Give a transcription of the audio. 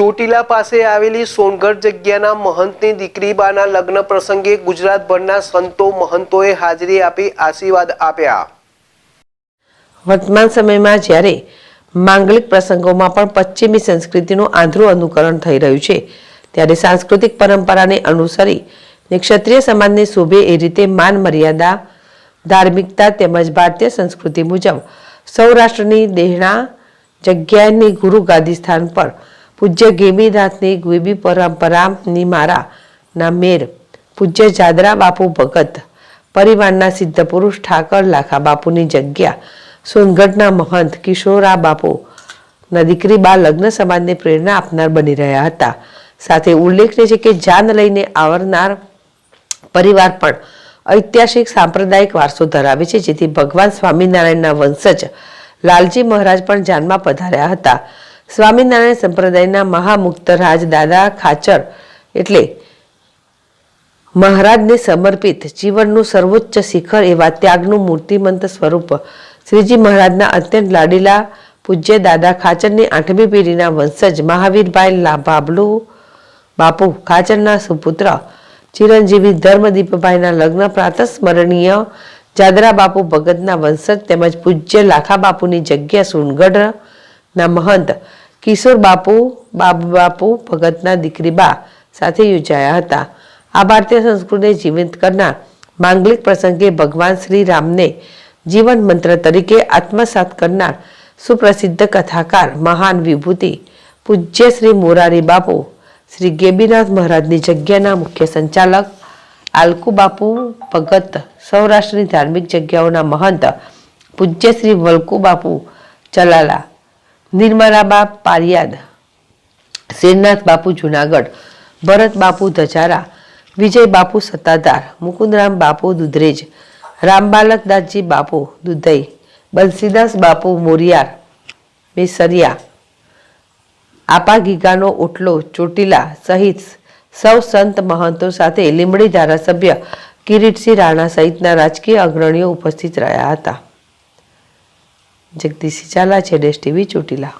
ચોટીલા પાસે આવેલી સોનગઢ જગ્યાના મહંતની દીકરી બાના લગ્ન પ્રસંગે ગુજરાતભરના સંતો મહંતોએ હાજરી આપી આશીર્વાદ આપ્યા। વર્તમાન સમયમાં જ્યારે માંગલિક પ્રસંગોમાં પણ પશ્ચિમી સંસ્કૃતિનું આંધળું અનુકરણ થઈ રહ્યું છે, ત્યારે સાંસ્કૃતિક પરંપરાને અનુસરી ક્ષત્રિય સમાજને શોભે એ રીતે માન મર્યાદા, ધાર્મિકતા તેમજ ભારતીય સંસ્કૃતિ મુજબ સૌરાષ્ટ્રની દેહણા જગ્યાની ગુરુ ગાદી સ્થાન પર પૂજ્ય ગેમીનાથની ગોબી પરંપરાની મારાના મેર પૂજ્ય જાદરા બાપુ ભગત પરિવારના સિદ્ધ પુરુષ ઠાકર લાખા બાપુની જગ્યા સોનગઢના મહંત કિશોરા બાપુના દીકરી બા લગ્ન સમાજને પ્રેરણા આપનાર બની રહ્યા હતા। સાથે ઉલ્લેખનીય છે કે જાન લઈને આવનાર પરિવાર પણ ઐતિહાસિક સાંપ્રદાયિક વારસો ધરાવે છે, જેથી ભગવાન સ્વામિનારાયણના વંશજ લાલજી મહારાજ પણ જાનમાં પધાર્યા હતા। સ્વામિનારાયણ સંપ્રદાયના મહામુક્ત રાજ દાદા ખાચર એટલે મહારાજને સમર્પિત જીવનનું સર્વોચ્ચ શિખર એવા ત્યાગનું મૂર્તિમંત સ્વરૂપ શ્રીજી મહારાજના અત્યંત લાડીલા પૂજ્ય દાદા ખાચરની 8મી પેઢીના વંશજ મહાવીરભાઈ બાબલુ બાપુ ખાચરના સુપુત્ર ચિરંજીવી ધર્મદીપભાઈના લગ્ન પ્રાતસ્મરણીય જાદરા બાપુ ભગતના વંશજ તેમજ પૂજ્ય લાખા બાપુની જગ્યા સોનગઢના મહંત કિશોર બાપુ ભગતના દીકરી બા સાથે યોજાયા હતા। આ ભારતીય સંસ્કૃતિને જીવંત કરનાર માંગલિક પ્રસંગે ભગવાન શ્રી રામને જીવન મંત્ર તરીકે આત્મસાત કરનાર સુપ્રસિદ્ધ કથાકાર મહાન વિભૂતિ પૂજ્ય શ્રી મોરારી બાપુ શ્રી ગેબીનાથ મહારાજની જગ્યાના મુખ્ય સંચાલક આલકુ બાપુ ભગત, સૌરાષ્ટ્રની ધાર્મિક જગ્યાઓના મહંત પૂજ્ય શ્રી વલકુ બાપુ ચલાલા, નિર્મલાબા પારિયાદ, શ્રીનાથ બાપુ જુનાગઢ, ભરત બાપુ ધજારા, વિજય બાપુ સત્તાધાર, મુકુંદરામ બાપુ દુધરેજ, રામબાલકદાસજી બાપુ દુધઈ, બંસીદાસ બાપુ મોરિયાર મેસરિયા, આપા ગીગાનો ઓટલો ચોટીલા સહિત સૌ સંત મહંતો સાથે લીંબડી ધારાસભ્ય કિરીટસિંહ રાણા સહિતના રાજકીય અગ્રણીઓ ઉપસ્થિત રહ્યા હતા। જગદીશ ઝાલા, ZSTV ચોટીલા।